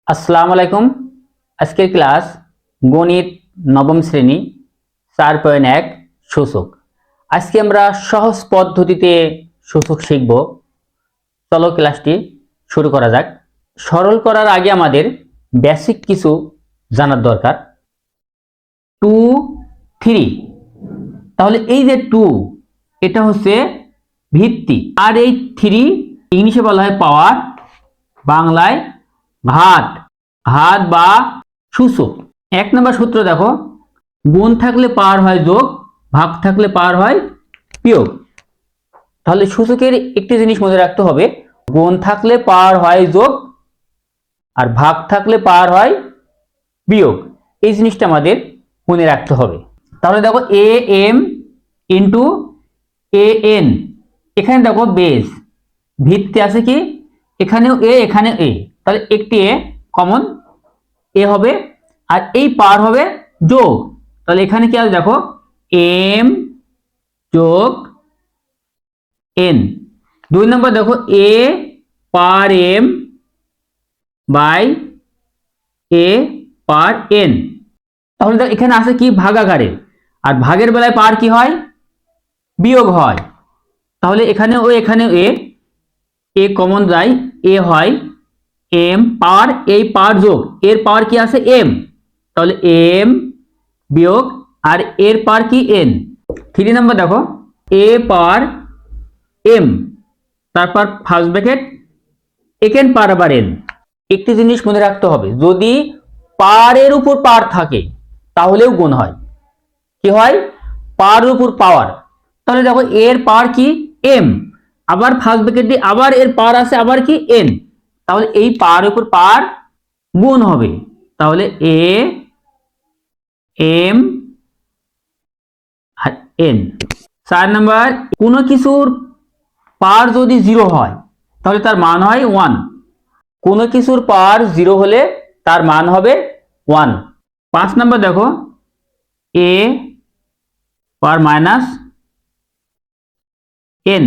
আসসালামু আলাইকুম। আজকের ক্লাস গণিত নবম শ্রেণী 4.1 সূচক। আজকে আমরা সহজ পদ্ধতিতে সূচক শিখব। চলো ক্লাসটি শুরু করা যাক। সরল করার আগে আমাদের বেসিক কিছু জানার দরকার। 2 3, তাহলে এই যে 2 এটা হচ্ছে ভিত্তি, আর এই 3 ইংলিশে বলা হয় পাওয়ার, বাংলায় ঘাত, ঘাত বা সূচক। এক নম্বর সূত্র দেখো, গুণ থাকলে পাওয়ার হয় যোগ, ভাগ থাকলে পাওয়ার হয় বিয়োগ। তাহলে সূচকের একটি জিনিস মনে রাখতে হবে, গুণ থাকলে পাওয়ার হয় যোগ আর ভাগ থাকলে পাওয়ার হয় বিয়োগ। এই জিনিসটা আমাদের মনে রাখতে হবে। তাহলে দেখো a m into a n, এখানে দেখো বেস, ভিত্তি আছে কি, এখানেও এ এখানেও এ, তাহলে একটি এ কমন এ হবে, আর এই পার হবে যোগ। তাহলে এখানে কি আছে দেখো, এম যোগ এন। দুই নম্বর দেখো A per M by A per N. তাহলে দেখো এখানে আছে কি ভাগাকারে, আর ভাগের বেলায় পার কি হয়, বিয়োগ হয়। তাহলে এখানে ও এখানে এ কমন যায়, এ হয় এম পাওয়ার, এই পাওয়ার যোগ এর পাওয়ার কি আছে এম, তাহলে এম বিয়োগ আর এর পাওয়ার কি এন। 3 নম্বর দেখো এ পাওয়ার এম, তারপর ফার্স্ট ব্র্যাকেট একেন পাওয়ার আবার এন। একটি জিনিস মনে রাখতে হবে, যদি পাওয়ারের উপর পাওয়ার থাকে তাহলেও গুণ হয়। কি হয়, পাওয়ারের উপর পাওয়ার। তাহলে দেখো এর পাওয়ার কি এম, আবার ফার্স্ট ব্র্যাকেট দিয়ে আবার এর পাওয়ার আছে আবার কি এন, তাহলে এই পাওয়ারের উপর পাওয়ার গুণ হবে। তাহলে এ এম আর এন। 4 নাম্বার, কোনো কিছুর পাওয়ার যদি 0 হয় তাহলে তার মান হয় 1। কোনো কিছুর পাওয়ার 0 হলে তার মান হবে 1। 5 নাম্বার দেখো এ পাওয়ার মাইনাস এন,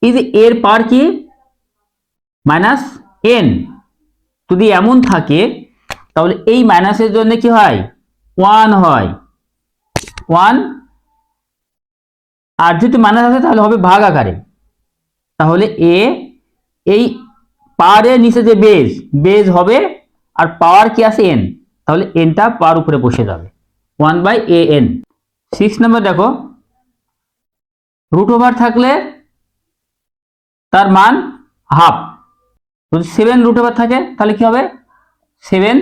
এই যে এর পাওয়ার কি মাইনাস এন, যদি এমন থাকে তাহলে এই মাইনাসের জন্য কি হয় 1 হয় 1, আর যদি মাইনাস আছে তাহলে হবে ভাগ আকারে। তাহলে এ এই পাওয়ারের নিচে যে বেজ, বেজ হবে আর পাওয়ার কি আছে এন, তাহলে এনটা পাওয়ার উপরে বসে যাবে 1/an। 6 নম্বর দেখো রুট ওভার থাকলে তার মান হাফ, যদি 7 রুট ওভার থাকে তাহলে কি হবে 7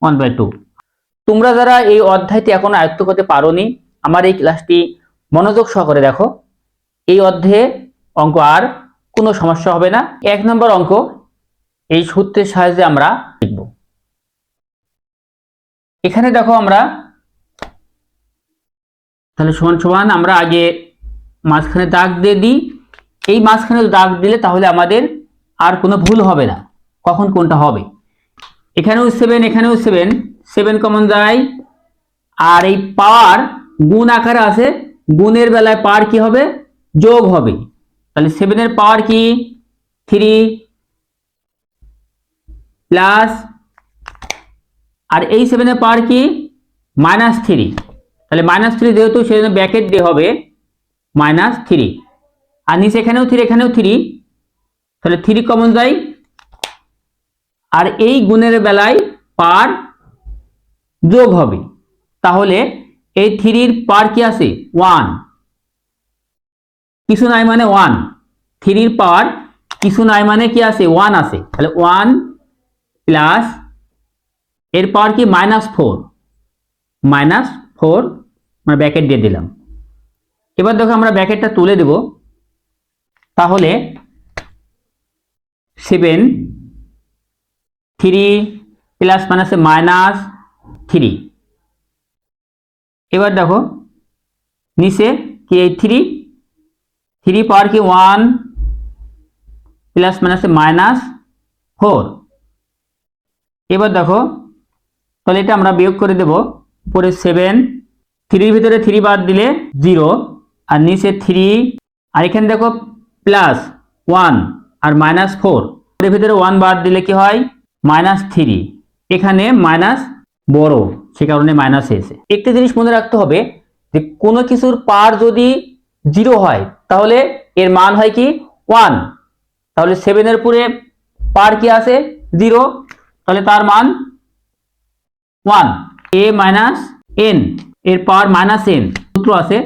1/2। তোমরা যারা এই অধ্যায়টি এখনো আয়ত্ত করতে পারোনি, আমার এই ক্লাসটি মনোযোগ সহকারে দেখো, এই অধ্যায়ে অঙ্ক আর কোনো সমস্যা হবে না। 1 নম্বর অঙ্ক এই সূত্রের সাহায্যে আমরা শিখব। এখানে দেখো আমরা তাহলে সমান সমান, আমরা আগে মাঝখানে দাগ দিয়ে দিই। এই মাঝখানে দাগ দিলে তাহলে আমাদের আর কোনো ভুল হবে না কখন কোনটা হবে। এখানেও 7 এখানেও 7, 7 কমন যায়, আর এই পাওয়ার গুণ আকারে আছে, গুণের বেলায় পাওয়ার কি হবে যোগ হবে। তাহলে 7 এর পাওয়ার কি 3 প্লাস, আর এই 7 এর পাওয়ার কি -3, তাহলে -3 যেহেতু সেজন্য ব্র্যাকেট দিয়ে হবে -3, আর নিচে এখানেও 3 এখানেও 3, তাহলে 3 কমন যায়, আর এই গুণের বেলায় পাওয়ার যোগ হবে। তাহলে এই 3 এর পাওয়ার কি আছে 1, কিছু নাই মানে 1, 3 এর পাওয়ার কিছু নাই মানে কি আছে 1 আছে, তাহলে 1 প্লাস এর পাওয়ার কি -4, -4 মানে ব্র্যাকেট দিয়ে দিলাম। এবার দেখো আমরা ব্র্যাকেটটা তুলে দেব, তাহলে 7 3 প্লাস মাইনাসে -3। এবার দেখো নিচে কি এই 3 পাওয়ার কি 1 প্লাস মাইনাসে -4। এবার দেখো তাহলে এটা আমরা বিয়োগ করে দেব, উপরে 7, 3 ভিতরে 3 বাদ দিলে 0, আর নিচে 3, আর এখানে দেখো প্লাস 1 আর -4, এর ভিতরে 1 বাদ দিলে কি হয় -3, এখানে মাইনাস বড় সে কারণে মাইনাস এসে। একটা জিনিস মনে রাখতে হবে যে কোনো কিছুর পার যদি 0 হয় তাহলে এর মান হয় কি 1, তাহলে 7 এর উপরে পার কি আছে 0, তাহলে তার মান 1। a মাইনাস n এর পাওয়ার মাইনাস n সূত্র আছে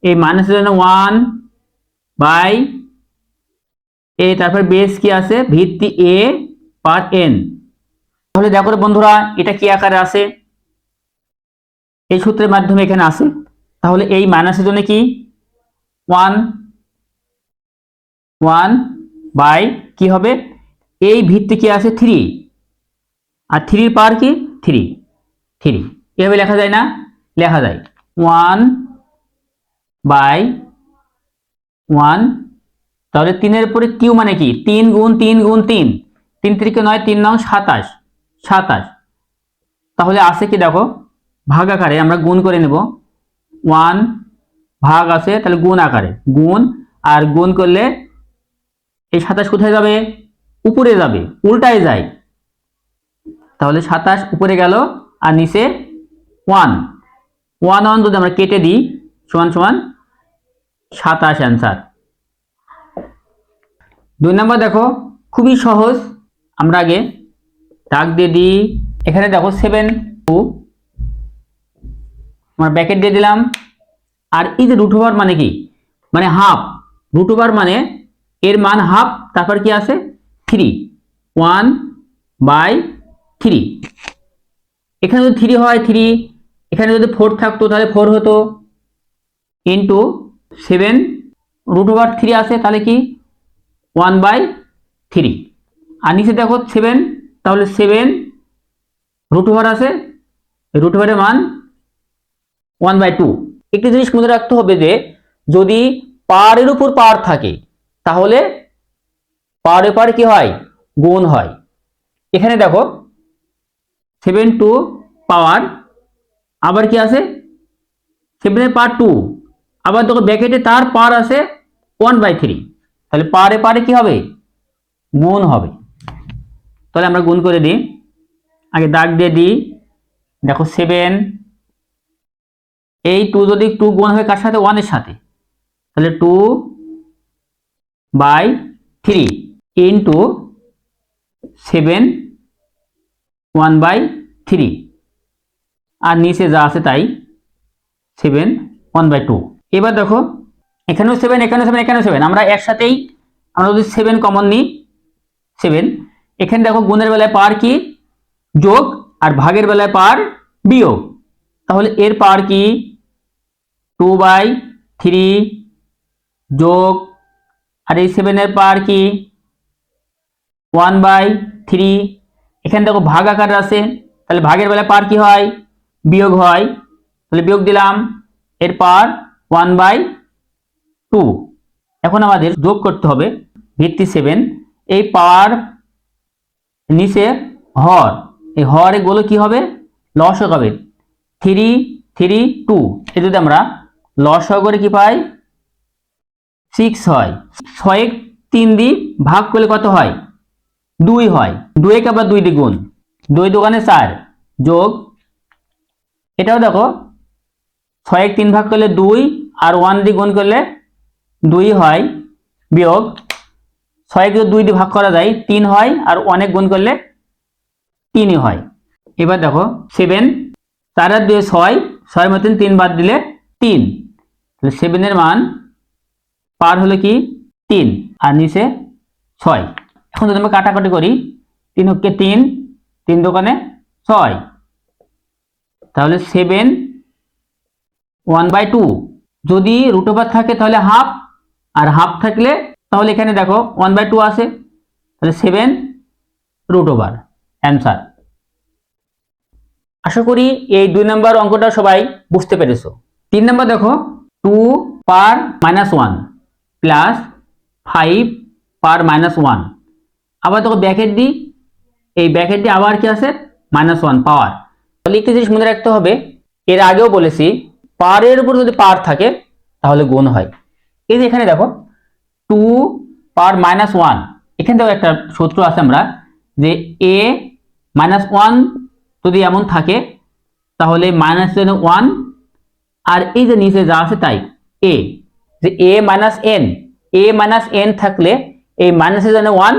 এই মাইনাসের জন্য 1 বাই a, তারপর বেস কি আছে ভিত্তি a পার n। তাহলে দেখো বন্ধুরা এটা কি আকারে আছে, এই সূত্রের মাধ্যমে এখানে আছে। তাহলে এই মাইনাসের জন্য কি 1 বাই কি হবে এই ভিত্তি কি আছে 3 আর 3 এর পাওয়ার কি 3 এভাবে লেখা যায় না, লেখা যায় 1 বাই 1, তাহলে 3 এর উপরে কিউ মানে কি 3 গুণ 3 গুণ 3, 3 3 9 3 9 27, তাহলে আছে কি দেখো ভাগ আকারে আমরা গুণ করে নেব, 1 ভাগ আছে তাহলে গুণ আকারে গুণ, আর গুণ করলে এই 27 কোথায় যাবে উপরে যাবে, উল্টায় যায়, তাহলে 27 উপরে গেল আর নিচে 1 যদি আমরা কেটে দিই সমান সমান 27 অ্যান্সার। 2 নম্বর দেখো খুবই সহজ, আমরা আগে দাগ দিয়ে দিই। এখানে দেখো 7 2 আমরা ব্র্যাকেট দিয়ে দিলাম, আর এই যে রুট ওভার মানে কি মানে হাফ, রুট ওভার মানে এর মান হাফ, তারপর কি আছে 3, 1/3, এখানে যদি 3 হয় 3, এখানে যদি 4 থাকতো তাহলে 4 হতো, ইন্টু 7 রুট ওভার 3 আছে তাহলে কি 1/3, আর নিচে দেখো 7 তাহলে 7 রুট ওভার আছে, রুট ওভারের মান 1/2। একটি জিনিস মনে রাখতে হবে যে যদি পাওয়ারের উপর পাওয়ার থাকে তাহলে পাওয়ারের পাওয়ার কি হয় গুণ হয়। এখানে দেখো 7 টু পাওয়ার আবার কি আছে 7 এর পাওয়ার 2, আবার দেখো ব্র্যাকেটে তার পাওয়ার আছে 1/3, তাহলে পাওয়ারে পাওয়ারে কি হবে গুণ হবে। তাহলে আমরা গুণ করে দিই, আগে দাগ দিয়ে দিই, দেখো 7 এই 2 যদি 2 গুণ হয় কার সাথে 1 এর সাথে, তাহলে 2/3 ইন্টু 7 1/3, আর নিচে যা আছে তাই 7 1/2। এবার দেখো এখানেও 7 এখানেও 7 এখানেও 7, আমরা একসাথেই আমরা যদি 7 কমন নিই 7, এখানে দেখো গুণের বেলায় পাওয়ার কি যোগ আর ভাগের বেলায় পাওয়ার বিয়োগ, তাহলে এর পাওয়ার কি 2/3 যোগ আর এই 7 এর পাওয়ার কি 1/3, এখানে দেখো ভাগ আকারে আছে তাহলে ভাগের বেলায় পাওয়ার কি হয় বিয়োগ হয়, তাহলে বিয়োগ দিলাম, এর পাওয়ার 1/2। এখন আমাদের যোগ করতে হবে ভিত্তি 7, এই পাওয়ার নিচে হর, এই হর গুলো কি হবে লসক হবে 3 3 2, এ যদি আমরা লসক করে কি পাই 6 হয়, 6 3 দিয়ে ভাগ করলে কত হয় 2 হয়, 2 কে আবার 2 দিয়ে গুণ, 2 দোকানে 4 যোগ, এটাও দেখো 6 3 ভাগ করলে 2 আর 1 দিয়ে গুণ করলে 2 হয়, বিয়োগ 6 কে 2 দিয়ে ভাগ করা যায় 3 হয়, আর অনেক গুণ করলে 3 হয়। এবার দেখো 7 4 আর 2 6, 6 মধ্যে 3 বাদ দিলে 3, তাহলে 7 এর মান পার হলো কি 3 আর নিচে 6। এখন যদি আমরা কাটাকাটি করি 3 হচ্ছে 3 3 দোকানে 6, তাহলে 7 1/2, যদি রুট ওভার থাকে তাহলে হাফ, আর হাফ থাকলে তাহলে এখানে দেখো 1/2 আছে, তাহলে 7 রুট ওভার অ্যান্সার। আশা করি এই 2 নম্বর অঙ্কটা সবাই বুঝতে পেরেছো। 3 নম্বর দেখো 2 পার -1 প্লাস 5 পার -1, আবার দেখো ব্র্যাকেট দিই, এই ব্র্যাকেট দিয়ে আবার কি আছে -1 পাওয়ার। তাহলে একটি জিনিস মনে রাখতে হবে, এর আগেও বলেছি পাওয়ারের উপর যদি পাওয়ার থাকে তাহলে গুণ হয়। এই যে এখানে দেখো 2 পাওয়ার -1, এখান থেকেও একটা সূত্র আছে আমরা যে a মাইনাস ওয়ান যদি এমন থাকে তাহলে মাইনাস জন্য ওয়ান, আর এই যে নিচে যা আছে তাই a, যে a মাইনাস n থাকলে এই মাইনাসের জন্য ওয়ান,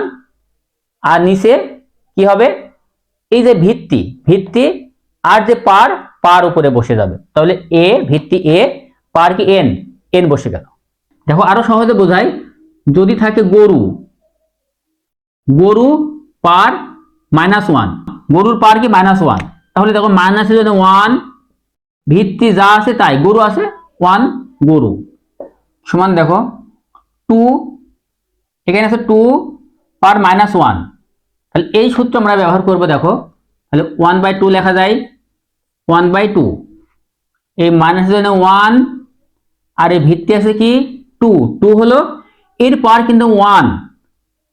আর নিচে কি হবে এই যে ভিত্তি আর যে পার উপরে বসে যাবে, তাহলে a ভিত্তি a পার কি n বসে গেল। দেখো আরো সহজে বোঝাই, যদি থাকে গরু পার মাইনাস ওয়ান, গরুর পার কি মাইনাস ওয়ান, তাহলে দেখো মাইনাসের জন্য ওয়ান, ভিত্তি যা আছে তাই গরু আছে ওয়ান, গরু সমান দেখো টু, এখানে আছে টু পার মাইনাস ওয়ান, তাহলে এই সূত্র আমরা ব্যবহার করব। দেখো তাহলে 1/2 লেখা যায় 1/2, এই মাইনাসের জন্য ওয়ান, আর এই ভিত্তি আছে কি টু হলো, এর পার কিন্তু ওয়ান,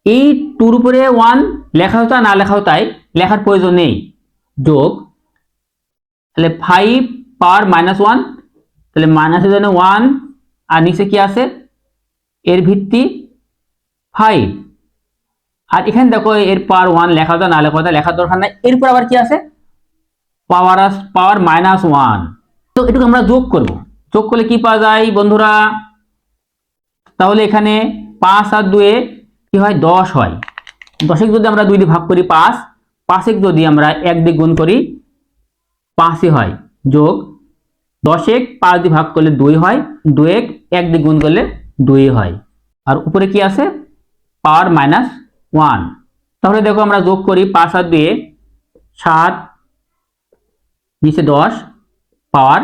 এই টুর উপরে ওয়ান লেখা হতো না লেখাও তাই, লেখার প্রয়োজন নেই, যোগ, তাহলে 5 পাওয়ার মাইনাস ওয়ান, তাহলে মাইনাসের জন্য ওয়ান, আর নিচে কি আছে এর ভিত্তি 5, আর এখানে দেখো এর পাওয়ার ওয়ান লেখা হতো না লেখা হতো, লেখার দরকার নাই, এরপর আবার কি আছে পাওয়ার মাইনাস ওয়ান। তো এটুকু আমরা যোগ করলে কি পাওয়া যায় বন্ধুরা, তাহলে এখানে 5 আর 2 কি হয় 10 হয়, 10 যদি আমরা 2 দিয়ে ভাগ করি 5 যদি আমরা 1 দিয়ে গুণ করি 5ই হয়, যোগ 10 5 দিয়ে ভাগ করলে 2 হয়, 2 1 দিয়ে গুণ করলে 2 হয়, আর উপরে কি আছে পাওয়ার মাইনাস ওয়ান। তাহলে দেখো আমরা যোগ করি 5 আর 2 7, নিচে 10 পাওয়ার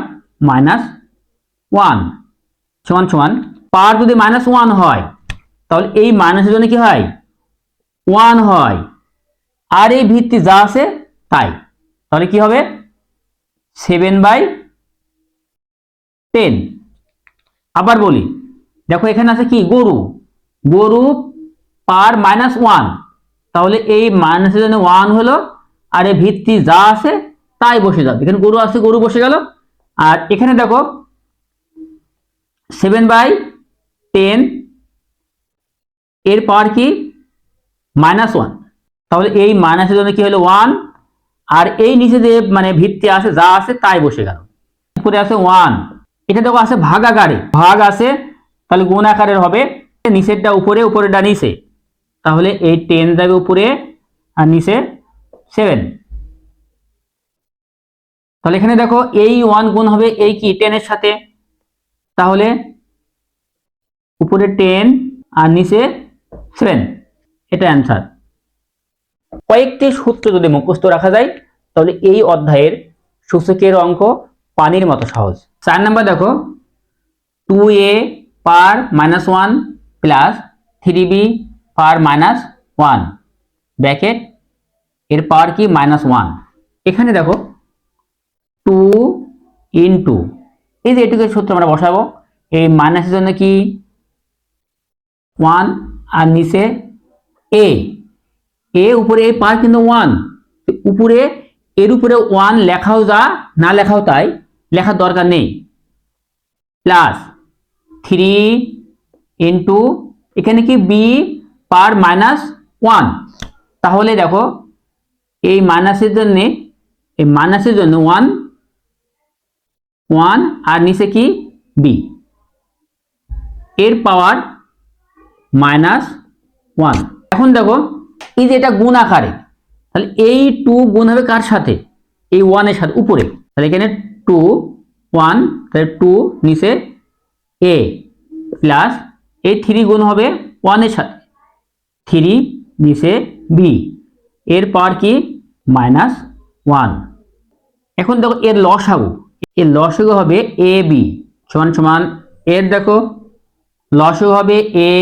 মাইনাস ওয়ান সমান পাওয়ার যদি মাইনাস ওয়ান হয় তাহলে এই মাইনাসের জন্য কি হয় ওয়ান হয়, আর এই ভিত্তি যা আছে তাই, তাহলে কি হবে 7/10। আবার বলি, দেখো এখানে আছে কি গরু পার মাইনাস ওয়ান, তাহলে এই মাইনাসের জন্য ওয়ান হলো, আর এই ভিত্তি যা আছে তাই বসে যাবে, এখানে গরু আছে গরু বসে গেল, আর এখানে দেখো 7/10 এর পাওয়ার কি মাইনাস ওয়ান, তাহলে এই মাইনাসের জন্য কি হলো ওয়ান, আর এই নিচে যে মানে ভিত্তি আছে যা আছে তাই বসে গেল, উপরে আছে ওয়ান, এটা দেখো আছে ভাগাকারে, ভাগ আছে তাহলে গুণ আকারের হবে, নিচেরটা উপরে উপরেরটা নিচে, তাহলে এই 10 যাবে উপরে আর নিচে 7, তাহলে এখানে দেখো এই ওয়ান গুণ হবে এই কি 10 এর সাথে, তাহলে উপরে 10 আর নিচে 7, এটা অ্যান্সার। কয়েকটি সূত্র যদি মুখস্থ রাখা যায় তাহলে এই অধ্যায়ের সূচকের অঙ্ক পানির মতো সহজ। 4 নাম্বার দেখো 2a পার মাইনাস ওয়ান প্লাস 3b পার মাইনাস ওয়ান ব্র্যাকেট এর পাওয়ার কি মাইনাস ওয়ান, এখানে দেখো 2 ইন্টু এই যে এটুকু সূত্র আমরা বসাবো, এই মাইনাসের জন্য কি 1 আর নিচে এ উপরে এই পার কিন্তু 1, উপরে এর উপরে 1 লেখাও যা না লেখাও তাই, লেখার দরকার নেই, প্লাস 3 ইন্টু এখানে কি বি পার মাইনাস ওয়ান, তাহলে দেখো এই মাইনাসের জন্য 1 আর নিচে কি বি এর পাওয়ার মাইনাস ওয়ান। এখন দেখো এই যে এটা গুণ আকারে, তাহলে এই 2 গুণ হবে কার সাথে এই 1 এর সাথে উপরে, তাহলে এখানে 2 1 তাহলে 2 নিচে a প্লাস এই 3 গুণ হবে 1 এর সাথে 3 নিচে b এর পাওয়ার কি মাইনাস ওয়ান। এখন দেখো এর লসাগু হবে এ বি সমান এর দেখো লসাগু হবে এ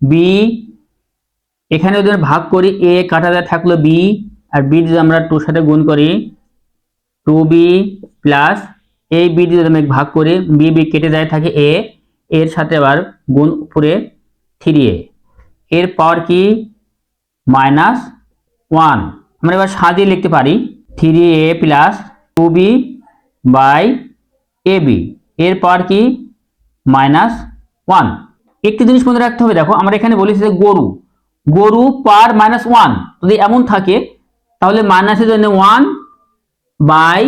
বি, এখানে যদি ভাগ করি এ কাটা যায় থাকলো বি, আর বি যদি আমরা 2 সাথে গুণ করি 2b প্লাস এই বি যদি আমি ভাগ করি বি কেটে যায় থাকে এ, এর সাথে আবার গুণ উপরে 3a এর পাওয়ার কি মাইনাস ওয়ান। আমরা এবার সাজিয়ে লিখতে পারি 3a plus 2b by ab এর পাওয়ার কি মাইনাস ওয়ান। একটি জিনিস মনে রাখতে হবে, দেখো আমরা এখানে বলেছি যে গরু পার -1 যদি এমন থাকে তাহলে মাইনাসের জন্য 1 বাই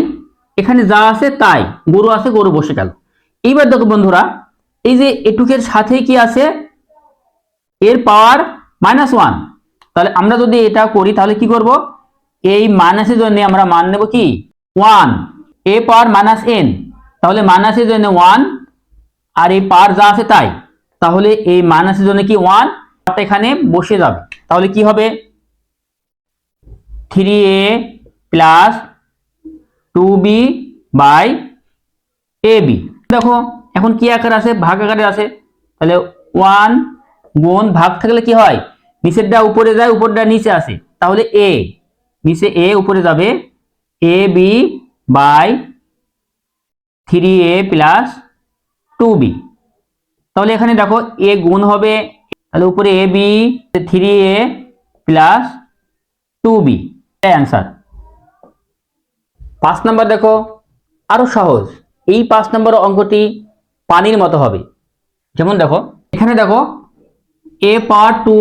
এখানে যা আছে তাই, গরু আছে গরু বসে গেল। এইবার দেখো বন্ধুরা, এই যে এটুকের সাথে কি আছে, এর পাওয়ার -1, তাহলে আমরা যদি এটা করি তাহলে কি করব, এই মাইনাসের জন্য আমরা মান নেব কি 1, a পাওয়ার -n, তাহলে মাইনাসের জন্য 1 আর এই পাওয়ার যা আছে তাই, তাহলে এই মাইনাসের জন্য কি 1 এখানে বসে যাবে, তাহলে কি হবে 3a plus 2b by ab। দেখো এখন কি আকার আছে, ভাগ আকারে আছে, তাহলে 1 গুণ ভাগ থাকলে কি হয়, নিচেরটা উপরে যায় উপরটা নিচে আসে, তাহলে a নিচে a উপরে যাবে ab by 3a plus 2b। তাহলে এখানে দেখো a গুণ হবে, তাহলে উপরে ab 3a plus 2b, answer. 5 number দেখো আরো সহজ, এই 5 নম্বর অঙ্কটি পানির মতো হবে। যেমন দেখো এখানে দেখো a power 2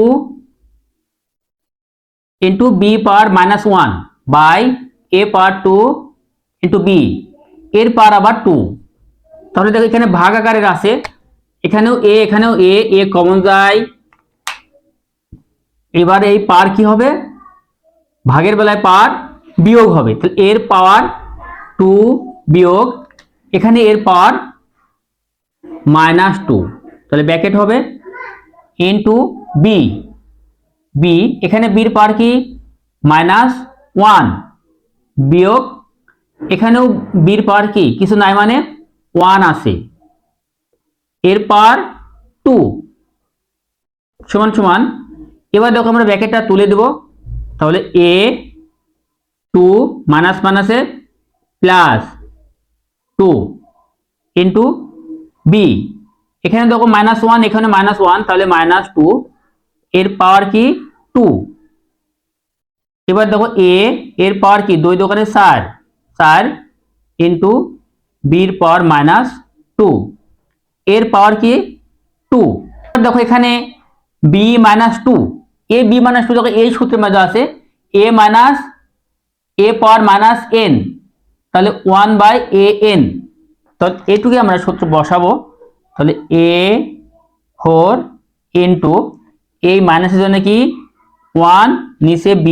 into b power -1 by a power 2 into b, এর পাওয়ার আবার 2। তাহলে দেখো এখানে ভাগ আকারের আছে, এখানেও a কমন যায়, এবার এই পাওয়ার কি হবে, ভাগের বেলায় পাওয়ার বিয়োগ হবে, তাহলে এর পাওয়ার 2 বিয়োগ এখানে এর পাওয়ার -2, তাহলে ব্র্যাকেট হবে ইনটু বি, বি এখানে বির পাওয়ার কি -1 বিয়োগ এখানেও বির পাওয়ার কি কিছু নাই মানে 1 আছে, এর পাওয়ার 2 সমান সমান, এবার দেখো আমরা ব্র্যাকেটটা তুলে দেব, তাহলে a 2 মাইনাস মাইনাসে প্লাস 2 ইন্টু বি, এখানে দেখো -1 এখানে -1, তাহলে -2, এর পাওয়ার কি 2। এবার দেখো a এর পাওয়ার কি 2 দোকানে 4 ইন্টু বির পাওয়ার -2, এর পাওয়ার কি 2। দেখো এখানে b -2, a b -2 দেখো এই সূত্রের মধ্যে আছে a minus a power -n, তাহলে 1 বাই an, তাহলে এটুকু আমরা সূত্র বসাবো, তাহলে a4 ইন্টু এই মাইনাসের জন্য কি 1 নিচে b,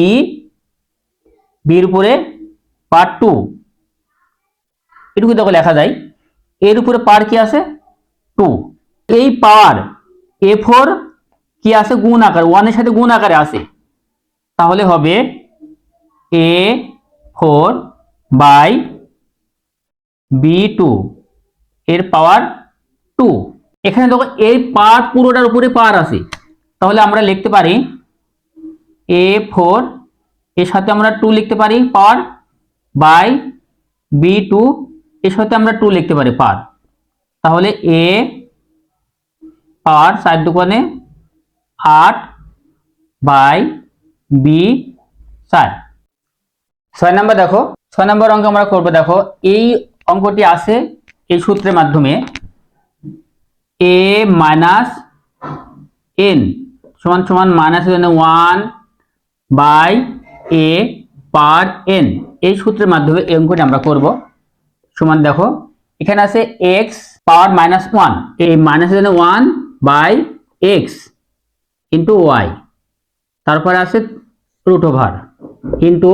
বির উপরে পাওয়ার 2, এটুকু দেখো লেখা যায়, এর উপরে পাওয়ার কি আছে 2, এই পাওয়ার a4 কি আছে গুণ আকার, 1 এর সাথে গুণ আকারে আছে, তাহলে হবে a4 বাই b2 এর পাওয়ার 2। এখানে দেখো এই পাওয়ার পুরোটার উপরে পাওয়ার আছে, তাহলে আমরা লিখতে পারি a4 এর সাথে আমরা 2 লিখতে পারি পাওয়ার বাই b2 এর সাথে আমরা 2 লিখতে পারি পাওয়ার, তাহলে a পাওয়ার 4 দুগুণে 8 বাই b 4। 6 নাম্বার দেখো, 6 নাম্বার অঙ্ক আমরা করব, দেখো এই অঙ্কটি আছে এই সূত্রের মাধ্যমে a মাইনাস n সমান সমান মাইনাসের জন্য 1 বাই a পাওয়ার n, এই সূত্রের মাধ্যমে এই অঙ্কটি আমরা করব। সমান দেখো এখানে আছে x পাওয়ার -1, এই মাইনাসের জন্য 1 বাই x ইন্টু y, তারপরে আছে রুট ওভার ইন্টু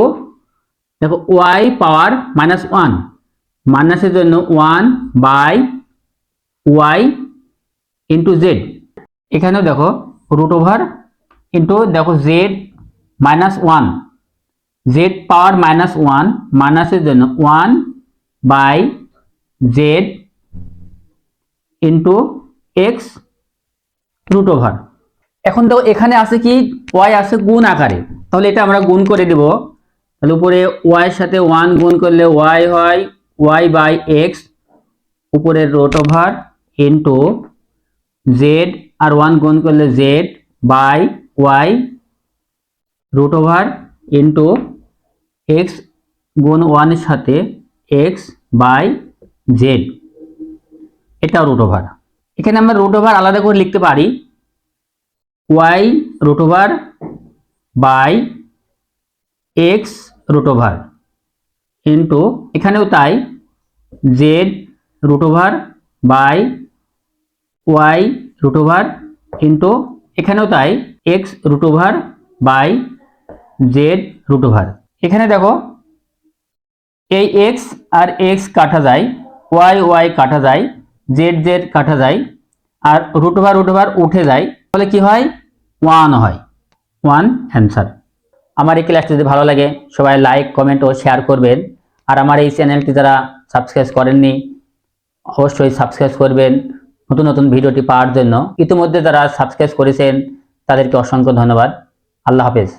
দেখো y পাওয়ার -1 মাইনাসের জন্য 1 বাই y ইন্টু z, এখানেও দেখো রুট ওভার ইন্টু দেখো z -1, z পাওয়ার -1 মাইনাসের জন্য 1 by z into x root over. এখন দেখো এখানে আছে কি y আছে গুণ আকারে, তাহলে এটা আমরা গুণ করে দেব, তাহলে উপরে y এর সাথে 1 গুণ করলে y হয় y বাই x, উপরে রুট ওভার ইন্টু z আর 1 গুণ করলে z by y root over into x গুণ 1 এর সাথে x বাই z, এটা রুট ওভার। এখানে আমরা রুট ওভার আলাদা করে লিখতে পারি y root over by x root over into এখানেও তাই z root over by y root over into এখানেও তাই x root over by z root over. এখানে দেখো এই এক্স আর এক্স কাটা যায়, ওয়াই ওয়াই কাটা যায়, জেড জেড কাটা যায়, আর রুট ওভার উঠে যায়, তাহলে কি হয়? 1 হয়। 1 অ্যান্সার। আমার এই ক্লাসটি যদি ভালো লাগে সবাই লাইক কমেন্ট ও শেয়ার করবেন। আর আমার এই চ্যানেলটি যারা সাবস্ক্রাইব করেননি অবশ্যই সাবস্ক্রাইব করবেন নতুন নতুন ভিডিওটি পাওয়ার জন্য। ইতিমধ্যে যারা সাবস্ক্রাইব করেছেন তাদেরকে অসংখ্য ধন্যবাদ। আল্লাহ হাফেজ।